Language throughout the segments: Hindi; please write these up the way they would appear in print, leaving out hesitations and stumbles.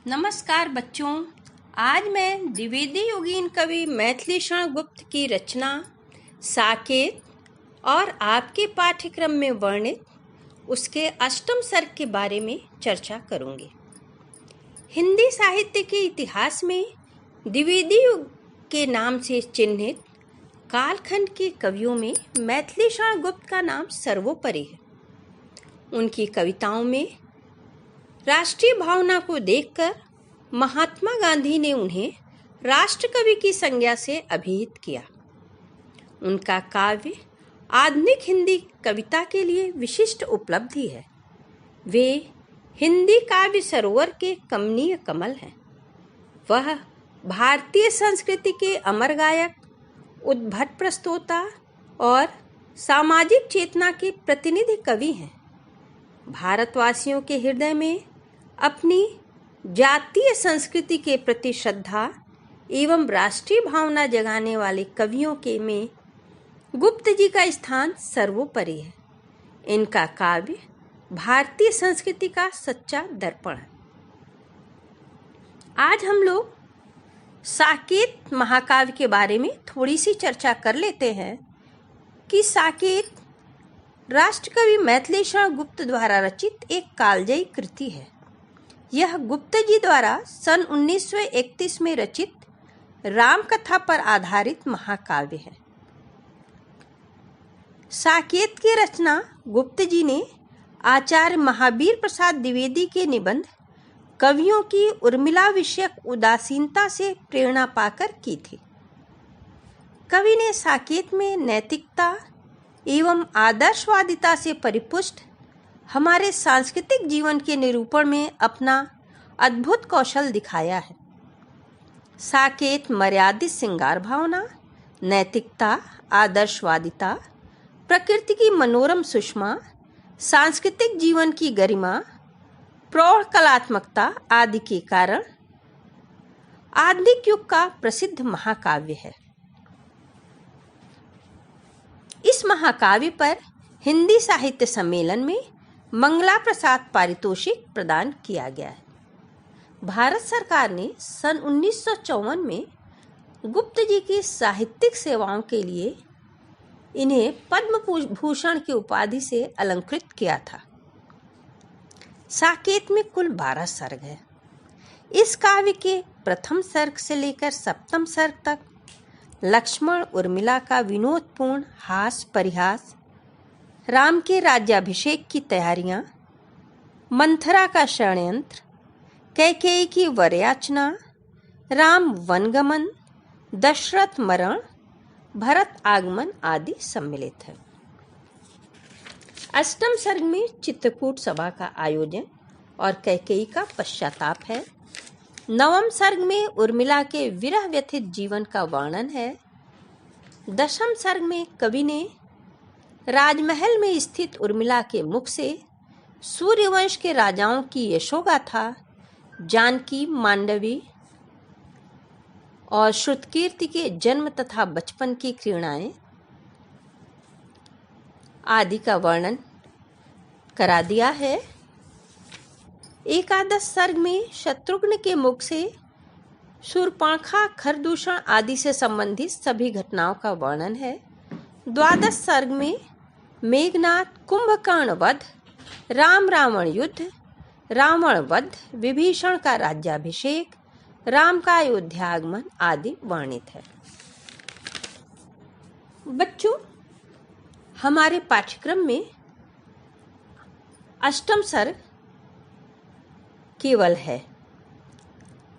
नमस्कार बच्चों। आज मैं द्विवेदी योगीन कवि मैथिली शरण गुप्त की रचना साकेत और आपके पाठ्यक्रम में वर्णित उसके अष्टम सर्ग के बारे में चर्चा करूंगी। हिंदी साहित्य के इतिहास में द्विवेदी युग के नाम से चिन्हित कालखंड के कवियों में मैथिली शरण गुप्त का नाम सर्वोपरि है। उनकी कविताओं में राष्ट्रीय भावना को देखकर महात्मा गांधी ने उन्हें राष्ट्रकवि की संज्ञा से अभिहित किया। उनका काव्य आधुनिक हिंदी कविता के लिए विशिष्ट उपलब्धि है। वे हिंदी काव्य सरोवर के कमनीय कमल हैं। वह भारतीय संस्कृति के अमर गायक, उद्भट प्रस्तोता और सामाजिक चेतना के प्रतिनिधि कवि हैं। भारतवासियों के हृदय में अपनी जातीय संस्कृति के प्रति श्रद्धा एवं राष्ट्रीय भावना जगाने वाले कवियों के में गुप्त जी का स्थान सर्वोपरि है। इनका काव्य भारतीय संस्कृति का सच्चा दर्पण है। आज हम लोग साकेत महाकाव्य के बारे में थोड़ी सी चर्चा कर लेते हैं कि साकेत राष्ट्रकवि मैथिली शरण गुप्त द्वारा रचित एक कालजयी कृति है। यह गुप्त जी द्वारा सन 1931 में रचित रामकथा पर आधारित महाकाव्य है। साकेत की रचना गुप्त जी ने आचार्य महावीर प्रसाद द्विवेदी के निबंध कवियों की उर्मिला विषयक उदासीनता से प्रेरणा पाकर की थी। कवि ने साकेत में नैतिकता एवं आदर्शवादिता से परिपुष्ट हमारे सांस्कृतिक जीवन के निरूपण में अपना अद्भुत कौशल दिखाया है। साकेत मर्यादित श्रृंगार भावना, नैतिकता, आदर्शवादिता, प्रकृति की मनोरम सुषमा, सांस्कृतिक जीवन की गरिमा, प्रौढ़ कलात्मकता आदि के कारण आधुनिक युग का प्रसिद्ध महाकाव्य है। इस महाकाव्य पर हिंदी साहित्य सम्मेलन में मंगला प्रसाद पारितोषिक प्रदान किया गया है। भारत सरकार ने सन 1954 में गुप्त जी की साहित्यिक सेवाओं के लिए इन्हें पद्म भूषण की उपाधि से अलंकृत किया था। साकेत में कुल 12 सर्ग है। इस काव्य के प्रथम सर्ग से लेकर सप्तम सर्ग तक लक्ष्मण उर्मिला का विनोदपूर्ण हास परिहास, राम के राज्याभिषेक की तैयारियां, मंथरा का षड्यंत्र, कैकेयी की वरयाचना, राम वनगमन, दशरथ मरण, भरत आगमन आदि सम्मिलित है। अष्टम सर्ग में चित्रकूट सभा का आयोजन और कैकेयी का पश्चाताप है। नवम सर्ग में उर्मिला के विरह व्यथित जीवन का वर्णन है। दशम सर्ग में कवि ने राजमहल में स्थित उर्मिला के मुख से सूर्यवंश के राजाओं की यशोगाथा, जानकी, मांडवी और श्रुतकीर्ति के जन्म तथा बचपन की क्रीड़ाएं आदि का वर्णन करा दिया है। एकादश सर्ग में शत्रुघ्न के मुख से शूर्पणखा, खरदूषण आदि से संबंधित सभी घटनाओं का वर्णन है। द्वादश सर्ग में मेघनाद, कुंभकर्ण वध, राम रावण युद्ध, रावण वध, विभीषण का राज्याभिषेक, राम का अयोध्या आगमन आदि वर्णित है। बच्चों, हमारे पाठ्यक्रम में अष्टम सर्ग केवल है।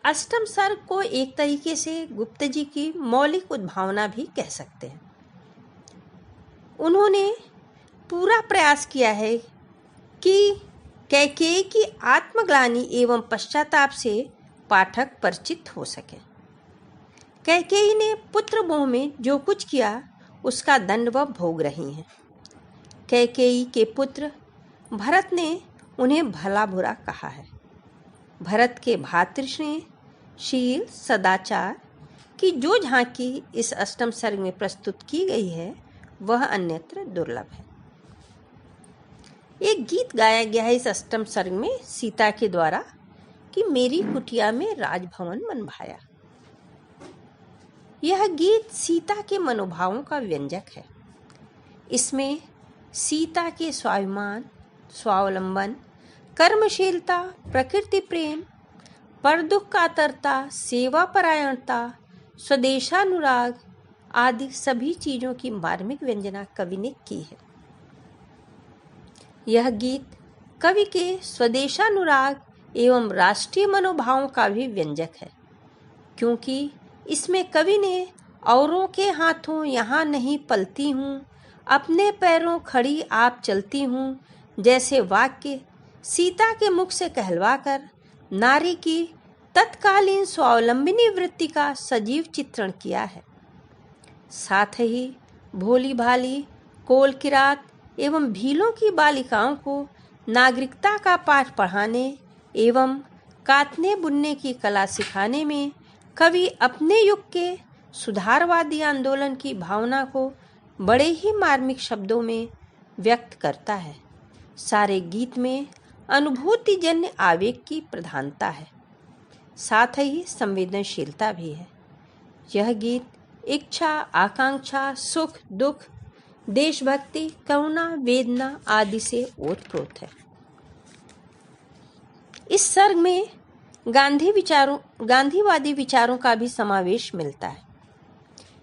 अष्टम सर्ग को एक तरीके से गुप्त जी की मौलिक उद्भावना भी कह सकते हैं। उन्होंने पूरा प्रयास किया है कि कैकेयी की आत्मग्लानि एवं पश्चाताप से पाठक परिचित हो सके। कैकेयी ने पुत्र मोह में जो कुछ किया उसका दंड वह भोग रही हैं। कैकेयी के पुत्र भरत ने उन्हें भला बुरा कहा है। भरत के भ्रातृस्नेह, शील, सदाचार की जो झांकी इस अष्टम सर्ग में प्रस्तुत की गई है वह अन्यत्र दुर्लभ है। एक गीत गाया गया है इस अष्टम सर्ग में सीता के द्वारा कि मेरी कुटिया में राजभवन मन भाया। यह गीत सीता के मनोभावों का व्यंजक है। इसमें सीता के स्वाभिमान, स्वावलंबन, कर्मशीलता, प्रकृति प्रेम, पर दुख कातरता, सेवा परायणता, स्वदेशानुराग आदि सभी चीजों की मार्मिक व्यंजना कवि ने की है। यह गीत कवि के स्वदेशानुराग एवं राष्ट्रीय मनोभावों का भी व्यंजक है, क्योंकि इसमें कवि ने औरों के हाथों यहाँ नहीं पलती हूँ, अपने पैरों खड़ी आप चलती हूँ जैसे वाक्य सीता के मुख से कहलवाकर नारी की तत्कालीन स्वावलंबिनी वृत्ति का सजीव चित्रण किया है। साथ ही भोली भाली, कोल किरात एवं भीलों की बालिकाओं को नागरिकता का पाठ पढ़ाने एवं काटने बुनने की कला सिखाने में कवि अपने युग के सुधारवादी आंदोलन की भावना को बड़े ही मार्मिक शब्दों में व्यक्त करता है। सारे गीत में अनुभूतिजन्य आवेग की प्रधानता है, साथ ही संवेदनशीलता भी है। यह गीत इच्छा, आकांक्षा, सुख, दुख, देशभक्ति, करुणा, वेदना आदि से ओतप्रोत है। इस सर्ग में गांधीवादी विचारों का भी समावेश मिलता है।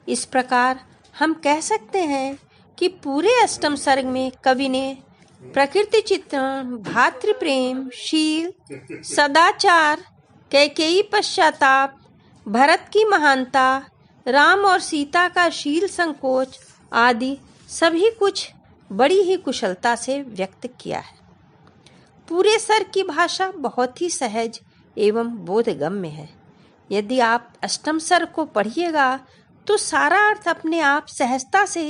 इस प्रकार हम कह सकते हैं कि पूरे अष्टम सर्ग में कवि ने प्रकृति चित्रण, भातृप्रेम, शील, सदाचार, कैकेयी पश्चाताप, भरत की महानता, राम और सीता का शील संकोच आदि सभी कुछ बड़ी ही कुशलता से व्यक्त किया है। पूरे सर्ग की भाषा बहुत ही सहज एवं बोधगम्य है। यदि आप अष्टम सर्ग को पढ़िएगा तो सारा अर्थ अपने आप सहजता से